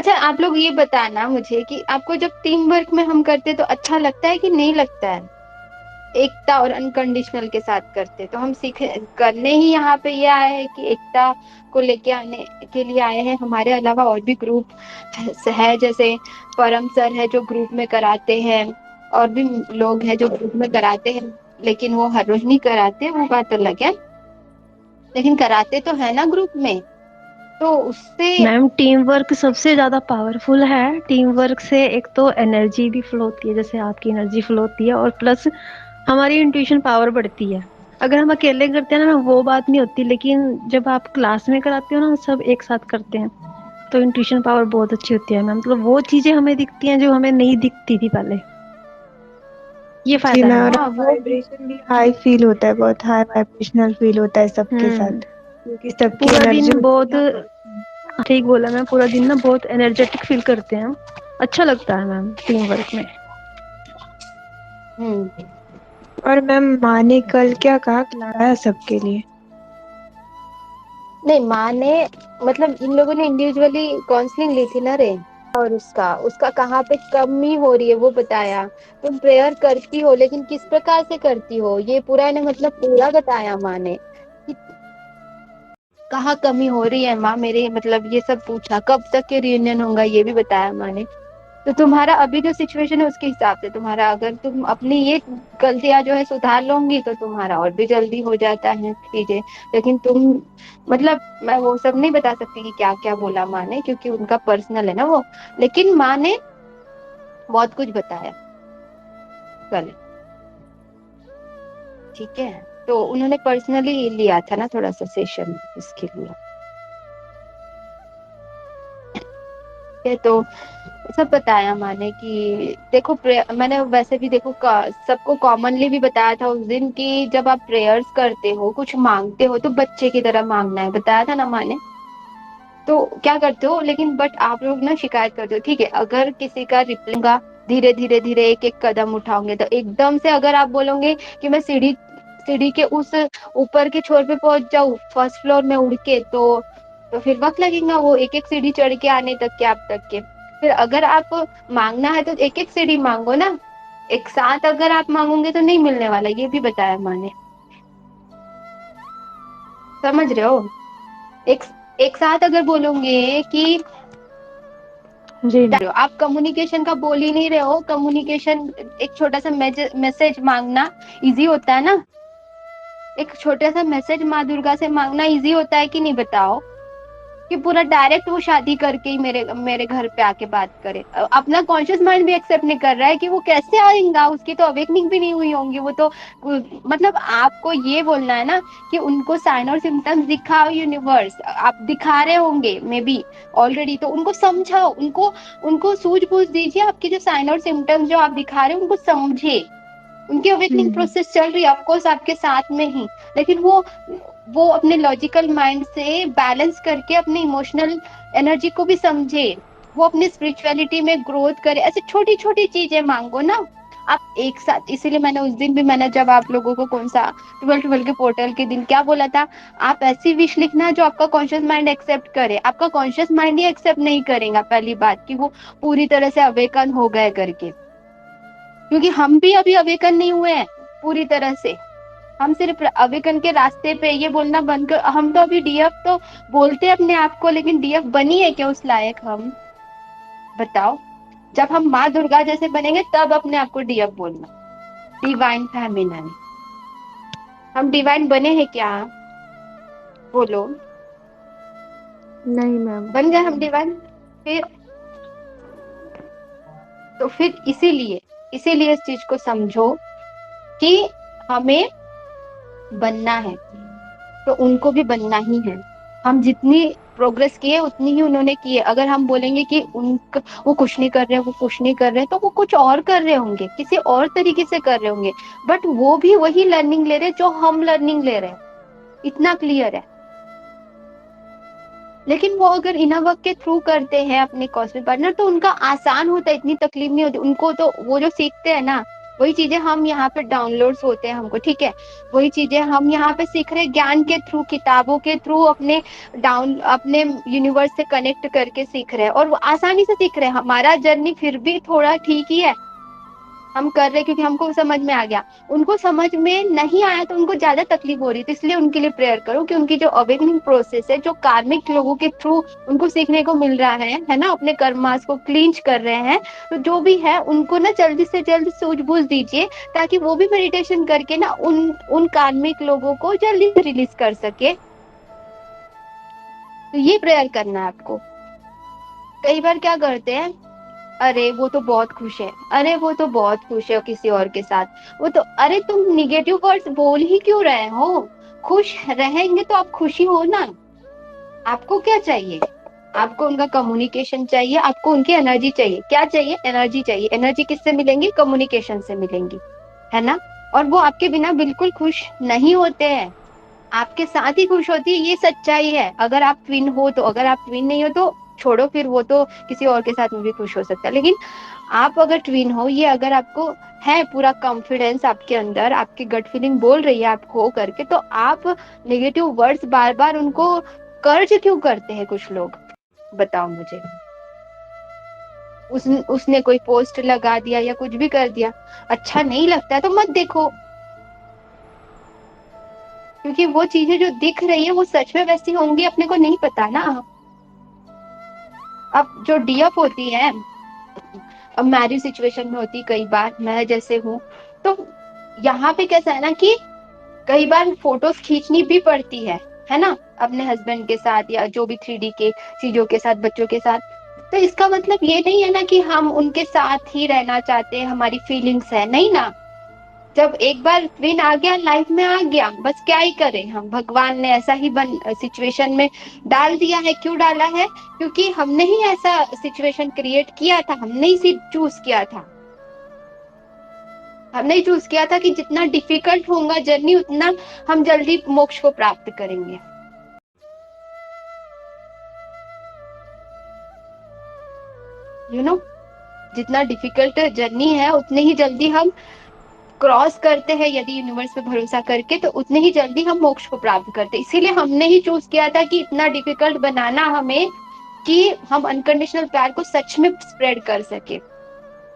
अच्छा आप लोग ये बताना मुझे कि आपको जब टीम वर्क में हम करते तो अच्छा लगता है कि नहीं लगता है? एकता और अनकंडीशनल के साथ करते तो हम सीख करने ही यहाँ पे ये आए हैं कि एकता को लेके आने के लिए आए हैं। हमारे अलावा और भी ग्रुप है, जैसे परम सर है जो ग्रुप में कराते हैं, और भी लोग हैं जो ग्रुप में कराते हैं, लेकिन वो हर रोज नहीं कराते, वो बात अलग है, लेकिन कराते तो है ना ग्रुप में, तो उससे। मैम टीम वर्क सबसे ज्यादा पावरफुल है। टीम वर्क से एक तो एनर्जी भी फ्लो होती है, जैसे आपकी एनर्जी फ्लो होती है, और प्लस हमारी इंट्यूशन पावर बढ़ती है। अगर हम अकेले करते हैं ना, वो बात नहीं होती, लेकिन जब आप क्लास में कराते हो ना, सब एक साथ करते हैं, तो इंट्यूशन पावर बहुत अच्छी होती है मैम। मतलब वो चीजें हमें दिखती हैं जो हमें नहीं दिखती थी पहले। ये जी फायदा मैं, है और हाँ वो भी। वाइब्रेशन भी हाई फील होता है, बहुत हाई वाइब्रेशनल फील होता है सबके साथ, हम्म। क्योंकि सबकी पूरा एनर्जी दिन होती है बहुत, ना। ठीक बोला मैं, पूरा दिन ना बहुत एनर्जेटिक फील करते हैं हम। अच्छा लगता है मैम टीम वर्क में। हम्म। और मैम माँ ने कल क्या कहा, लाया सबके लिए? नहीं माँ ने, मतलब इन लोगों ने इंडिविजुअली काउंसलिंग ली थी ना रे, और उसका उसका कहाँ पे कमी हो रही है वो बताया। तुम प्रेयर करती हो लेकिन किस प्रकार से करती हो ये पूरा ने मतलब पूरा बताया माँ ने कि कहाँ कमी हो रही है माँ मेरे, मतलब ये सब पूछा, कब तक के रियूनियन होगा ये भी बताया माँ ने। तो तुम्हारा अभी जो सिचुएशन है उसके हिसाब से तुम्हारा, अगर तुम अपनी ये गलतियां जो है सुधार लोगी तो तुम्हारा और भी जल्दी हो जाता है चीजें। लेकिन तुम, मतलब मैं वो सब नहीं बता सकती कि क्या क्या बोला माँ ने, क्योंकि उनका पर्सनल है ना वो, लेकिन माँ ने बहुत कुछ बताया कल। ठीक है, तो उन्होंने पर्सनली लिया था ना थोड़ा सा सेशन इसके लिए। है तो सब बताया माने कि देखो मैंने वैसे भी देखो सबको कॉमनली भी बताया था उस दिन कि जब आप प्रेयर्स करते हो कुछ मांगते हो तो बच्चे की तरह मांगना है, बताया था ना माने। तो क्या करते हो लेकिन, बट आप लोग ना शिकायत करते हो, ठीक है, अगर किसी का रिप्लाई, धीरे धीरे धीरे एक एक कदम उठाओगे, तो एकदम से अगर आप बोलोगे कि मैं सीढ़ी सीढ़ी के उस ऊपर के छोर पे पहुंच जाऊं फर्स्ट फ्लोर में उड़ के, तो फिर वक्त लगेगा वो एक एक सीढ़ी चढ़ के आने तक के, आप तक के। फिर अगर आप मांगना है तो एक एक सीढ़ी मांगो ना, एक साथ अगर आप मांगोगे तो नहीं मिलने वाला, ये भी बताया माँ ने। समझ रहे हो? एक एक साथ अगर बोलोगे कि जी मैम। आप कम्युनिकेशन का बोल ही नहीं रहे हो, कम्युनिकेशन एक छोटा सा मैसेज मांगना इजी होता है ना, एक छोटा सा मैसेज माँ दुर्गा से मांगना इजी होता है कि नहीं बताओ, कि पूरा डायरेक्ट वो शादी करके ही मेरे मेरे घर पे आके बात करे। अपना कॉन्शियस माइंड भी एक्सेप्ट नहीं कर रहा है कि वो कैसे आएगा, उसकी तो अवेकनिंग भी नहीं हुई होंगी वो तो। मतलब आपको ये बोलना है ना कि उनको साइन और सिम्टम्स दिखाओ यूनिवर्स, आप दिखा रहे होंगे मे बी ऑलरेडी, तो उनको समझाओ, उनको उनको सूझबूझ दीजिए, आपके जो साइन और सिम्टम्स जो आप दिखा रहे हो उनको समझे, उनकी अवेकनिंग हम्म। प्रोसेस चल रही है ऑफकोर्स आपके साथ में ही, लेकिन वो अपने लॉजिकल माइंड से बैलेंस करके अपने इमोशनल एनर्जी को भी समझे, वो अपनी स्पिरिचुअलिटी में ग्रोथ करे, ऐसे छोटी छोटी चीजें मांगो ना आप एक साथ। इसीलिए मैंने उस दिन भी, मैंने जब आप लोगों को कौन सा 12-12 के पोर्टल के दिन क्या बोला था, आप ऐसी विश लिखना जो आपका कॉन्शियस माइंड एक्सेप्ट करे, आपका कॉन्शियस माइंड ही एक्सेप्ट नहीं करेगा पहली बात, कि वो पूरी तरह से अवेकन हो गए करके, क्योंकि हम भी अभी अवेकन नहीं हुए हैं पूरी तरह से, हम सिर्फ अवेकन के रास्ते पे, ये बोलना बंद कर, हम तो अभी डीएफ तो बोलते हैं अपने आप को, लेकिन डीएफ बनी है क्या उस लायक हम, बताओ? जब हम माँ दुर्गा जैसे बनेंगे तब अपने आप को डीएफ बोलना, डिवाइन फेमिनिन। हम डिवाइन बने हैं क्या? बोलो, नहीं मैम। बन गए हम डिवाइन? फिर, तो फिर इसीलिए इसीलिए इस चीज को समझो कि हमें बनना है, तो उनको भी बनना ही है। हम जितनी प्रोग्रेस किए उतनी ही उन्होंने की है। अगर हम बोलेंगे कि वो कुछ नहीं कर रहे, वो कुछ नहीं कर रहे, तो वो कुछ और कर रहे होंगे, किसी और तरीके से कर रहे होंगे, बट वो भी वही लर्निंग ले रहे जो हम लर्निंग ले रहे हैं, इतना क्लियर है। लेकिन वो अगर इनर वर्क के थ्रू करते हैं अपने कॉस्मिक पार्टनर तो उनका आसान होता है, इतनी तकलीफ नहीं होती उनको, तो वो जो सीखते हैं ना वही चीजें हम यहाँ पे डाउनलोड्स होते हैं हमको, ठीक है, वही चीजें हम यहाँ पे सीख रहे हैं ज्ञान के थ्रू, किताबों के थ्रू, अपने यूनिवर्स से कनेक्ट करके सीख रहे हैं, और वो आसानी से सीख रहे हैं। हमारा जर्नी फिर भी थोड़ा ठीक ही है, हम कर रहे हैं क्योंकि हमको समझ में आ गया। उनको समझ में नहीं आया तो उनको ज्यादा तकलीफ हो रही, तो इसलिए उनके लिए प्रेयर करो कि उनकी जो अवेकनिंग प्रोसेस है, जो कार्मिक लोगों के थ्रू उनको सीखने को मिल रहा है ना, अपने कर्मास को क्लींच कर रहे हैं, तो जो भी है उनको ना जल्दी से जल्द सूझबूझ दीजिए, ताकि वो भी मेडिटेशन करके ना उन कार्मिक लोगों को जल्दी से रिलीज कर सके। तो ये प्रेयर करना है आपको। कई बार क्या करते हैं, अरे वो तो बहुत खुश है, अरे वो तो बहुत खुश है किसी और के साथ, वो तो, अरे तुम निगेटिव वर्ड्स बोल ही क्यों रहे हो? खुश रहेंगे तो आप खुशी हो ना। आपको क्या चाहिए? आपको उनका कम्युनिकेशन चाहिए, आपको उनकी एनर्जी चाहिए। क्या चाहिए? एनर्जी चाहिए। एनर्जी किससे मिलेंगी? कम्युनिकेशन से मिलेंगी, है ना। और वो आपके बिना बिल्कुल खुश नहीं होते हैं, आपके साथ ही खुश होती है, ये सच्चाई है। अगर आप ट्विन हो तो, अगर आप ट्विन नहीं हो तो छोड़ो, फिर वो तो किसी और के साथ में भी खुश हो सकता है। लेकिन आप अगर ट्विन हो, ये अगर आपको है पूरा कॉन्फिडेंस आपके अंदर, आपकी गट फीलिंग बोल रही है आपको करके, तो आप नेगेटिव वर्ड्स बार बार उनको कर्ज क्यों करते हैं कुछ लोग? बताओ मुझे। उसने कोई पोस्ट लगा दिया या कुछ भी कर दिया, अच्छा नहीं लगता है तो मत देखो, क्योंकि वो चीजें जो दिख रही है वो सच में वैसी होंगी अपने को नहीं पता ना। अब जो डीएफ होती है, अब मैरिज सिचुएशन में होती, कई बार मैं जैसे हूँ, तो यहाँ पे कैसा है ना कि कई बार फोटोज खींचनी भी पड़ती है ना, अपने हस्बैंड के साथ या जो भी 3D के चीजों के साथ, बच्चों के साथ। तो इसका मतलब ये नहीं है ना कि हम उनके साथ ही रहना चाहते हैं, हमारी फीलिंग्स है, नहीं ना। जब एक बार ट्विन आ गया, लाइफ में आ गया, बस क्या ही करें हम, भगवान ने ऐसा ही सिचुएशन में डाल दिया है। क्यों डाला है? क्योंकि हमने ही ऐसा सिचुएशन क्रिएट किया था, हमने ही चूज किया था। हमने ही चूज किया था कि जितना डिफिकल्ट होगा जर्नी, उतना हम जल्दी मोक्ष को प्राप्त करेंगे। यू नो, जितना डिफिकल्ट जर्नी है उतने ही जल्दी हम क्रॉस करते हैं, यदि यूनिवर्स पे भरोसा करके, तो उतने ही जल्दी हम मोक्ष को प्राप्त करते हैं। इसीलिए हमने ही चूज किया था कि इतना डिफिकल्ट बनाना हमें, कि हम अनकंडीशनल प्यार को सच में स्प्रेड कर सके।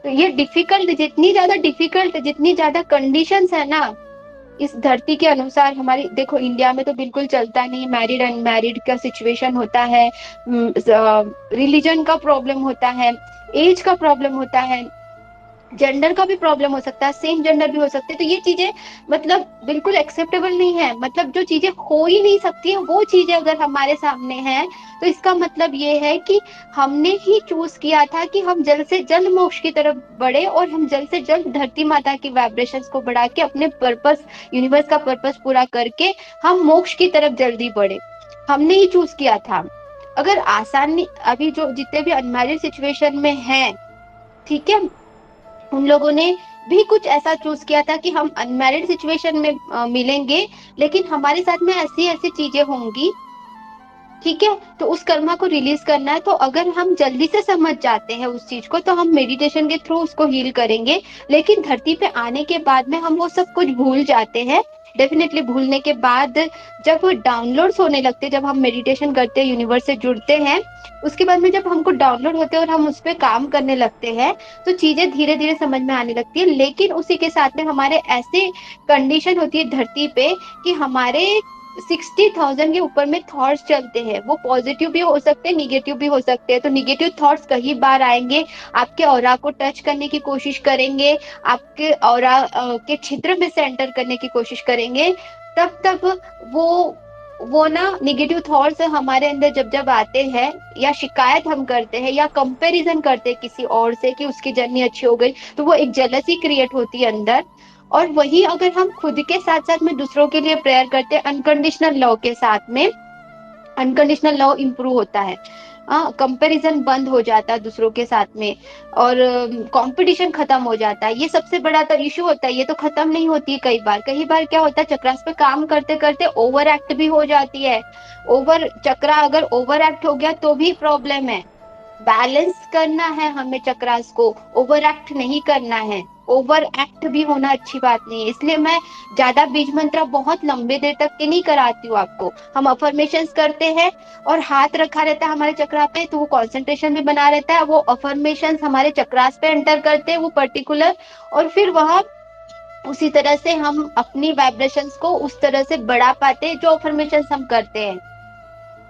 तो ये डिफिकल्ट, जितनी ज्यादा डिफिकल्ट, जितनी ज्यादा कंडीशंस है ना इस धरती के अनुसार, हमारी देखो इंडिया में तो बिल्कुल चलता नहीं, मैरिड अनमैरिड का सिचुएशन होता है, रिलीजन का प्रॉब्लम होता है, एज का प्रॉब्लम होता है, जेंडर का भी प्रॉब्लम हो सकता है, सेम जेंडर भी हो सकते हैं। तो ये चीजें मतलब बिल्कुल एक्सेप्टेबल नहीं है। मतलब जो चीजें हो ही नहीं सकती है, वो चीजें अगर हमारे सामने हैं, तो इसका मतलब ये है कि हमने ही चूज किया था कि हम जल्द से जल्द मोक्ष की तरफ बढ़े, और हम जल्द से जल्द धरती माता की वाइब्रेशंस को बढ़ा के अपने पर्पस, यूनिवर्स का पर्पस पूरा करके हम मोक्ष की तरफ जल्दी बढ़े। हमने ही चूज किया था। अगर आसानी, अभी जो जितने भी अनमैरिड सिचुएशन में है, ठीक है, उन लोगों ने भी कुछ ऐसा चूज किया था कि हम अनमैरिड सिचुएशन में मिलेंगे, लेकिन हमारे साथ में ऐसी ऐसी चीजें होंगी, ठीक है, तो उस कर्मा को रिलीज करना है। तो अगर हम जल्दी से समझ जाते हैं उस चीज को, तो हम मेडिटेशन के थ्रू उसको हील करेंगे। लेकिन धरती पे आने के बाद में हम वो सब कुछ भूल जाते हैं। डेफिनेटली भूलने के बाद जब डाउनलोड्स होने लगते हैं, जब हम मेडिटेशन करते हैं, यूनिवर्स से जुड़ते हैं, उसके बाद में जब हमको डाउनलोड होते हैं और हम उस पर काम करने लगते हैं, तो चीजें धीरे धीरे समझ में आने लगती है। लेकिन उसी के साथ में हमारे ऐसे कंडीशन होती है धरती पे कि हमारे 60,000 के ऊपर में थॉट्स चलते हैं। वो पॉजिटिव भी हो सकते हैं, निगेटिव भी हो सकते हैं। तो निगेटिव थॉट्स कई बार आएंगे, आपके ऑरा को टच करने की कोशिश करेंगे, आपके ऑरा के क्षेत्र में सेंटर करने की कोशिश करेंगे। तब वो ना निगेटिव थॉट्स हमारे अंदर जब जब आते हैं, या शिकायत हम करते हैं, या कंपैरिजन करते हैं किसी और से कि उसकी जर्नी अच्छी हो गई, तो वो एक जेलसी क्रिएट होती है अंदर। और वही अगर हम खुद के साथ साथ में दूसरों के लिए प्रेयर करते हैं अनकंडीशनल लव के साथ में, अनकंडीशनल लव इंप्रूव होता है, कंपैरिजन बंद हो जाता है दूसरों के साथ में, और कंपटीशन खत्म हो जाता है। ये सबसे बड़ा तो इशू होता है, ये तो खत्म नहीं होती है। कई बार क्या होता है, चक्रास पे काम करते करते ओवर एक्ट भी हो जाती है। चक्रा अगर ओवर एक्ट हो गया तो भी प्रॉब्लम है। बैलेंस करना है हमें, चक्रास को ओवर एक्ट नहीं करना है। ओवर एक्ट भी होना अच्छी बात नहीं है। इसलिए मैं ज्यादा बीज मंत्र बहुत लंबे देर तक के नहीं कराती हूँ आपको। हम अफर्मेशंस करते हैं और हाथ रखा रहता है हमारे चक्रा पे, तो वो कंसंट्रेशन भी बना रहता है। वो अफर्मेशंस हमारे चक्रास पे एंटर करते हैं वो पर्टिकुलर, और फिर वहां उसी तरह से हम अपनी वाइब्रेशंस को उस तरह से बढ़ा पाते हैं जो अफर्मेशंस हम करते हैं।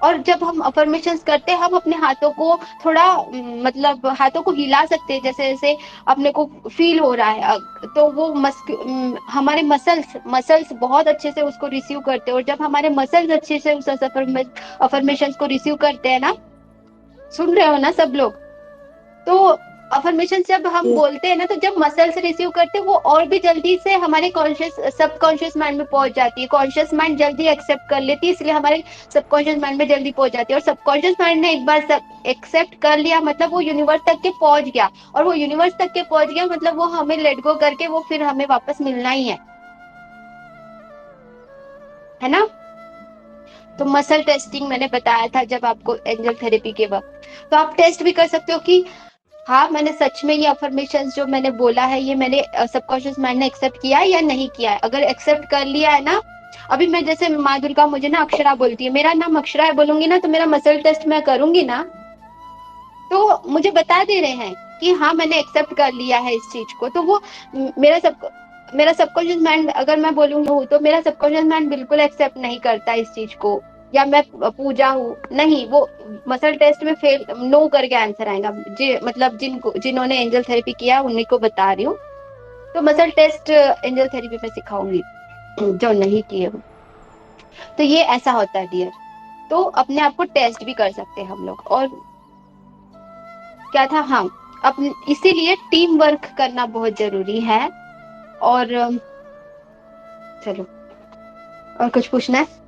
और जब हम अफर्मेशंस करते हैं, हम अपने हाथों को थोड़ा मतलब हाथों को हिला सकते हैं, जैसे जैसे अपने को फील हो रहा है। तो वो हमारे मसल्स मसल्स बहुत अच्छे से उसको रिसीव करते हैं। और जब हमारे मसल्स अच्छे से उस अफर्मेशंस को रिसीव करते हैं ना, सुन रहे हो ना सब लोग? तो अफर्मेशन जब हम बोलते हैं ना, तो जब मसल्स रिसीव करते हैं, वो और भी जल्दी से हमारे कॉन्शियस सबकॉन्शियस माइंड में पहुंच जाती है। कॉन्शियस माइंड जल्दी एक्सेप्ट कर लेती है, इसलिए हमारे सबकॉन्शियस माइंड में जल्दी पहुंच जाती है। और सबकॉन्शियस माइंड ने एक बार सब एक्सेप्ट कर लिया, मतलब वो यूनिवर्स तक के पहुंच गया। और वो यूनिवर्स तक के पहुंच गया मतलब वो हमें लेट गो करके वो फिर हमें वापस मिलना ही है ना? तो मसल टेस्टिंग मैंने बताया था जब आपको एंजल थेरेपी के वक्त, तो आप टेस्ट भी कर सकते हो कि हाँ मैंने सच में ये अफर्मेशंस जो मैंने बोला है ये मैंने सबकॉन्शियस माइंड ने एक्सेप्ट किया है या नहीं किया है। अगर एक्सेप्ट कर लिया है ना, अभी मैं जैसे माँ दुर्गा मुझे ना अक्षरा बोलती है, मेरा नाम अक्षरा है बोलूंगी ना, तो मेरा मसल टेस्ट मैं करूंगी ना, तो मुझे बता दे रहे हैं कि हाँ मैंने एक्सेप्ट कर लिया है इस चीज को। तो वो मेरा सबकॉन्शियस माइंड, अगर मैं बोलूंगी हूँ तो मेरा सबकॉन्शियस माइंड बिल्कुल एक्सेप्ट नहीं करता इस चीज को, या मैं पूजा हूँ नहीं, वो मसल टेस्ट में फेल नो करके आंसर आएगा। मतलब जिन्होंने एंजल थेरेपी किया उन्हीं को बता रही हूँ। तो मसल टेस्ट एंजल थेरेपी में सिखाऊंगी जो नहीं किए हो। तो ये ऐसा होता है डियर। तो अपने आप को टेस्ट भी कर सकते हैं हम लोग। और क्या था, हाँ, अपने इसीलिए टीम वर्क करना बहुत जरूरी है। और चलो, और कुछ पूछना है?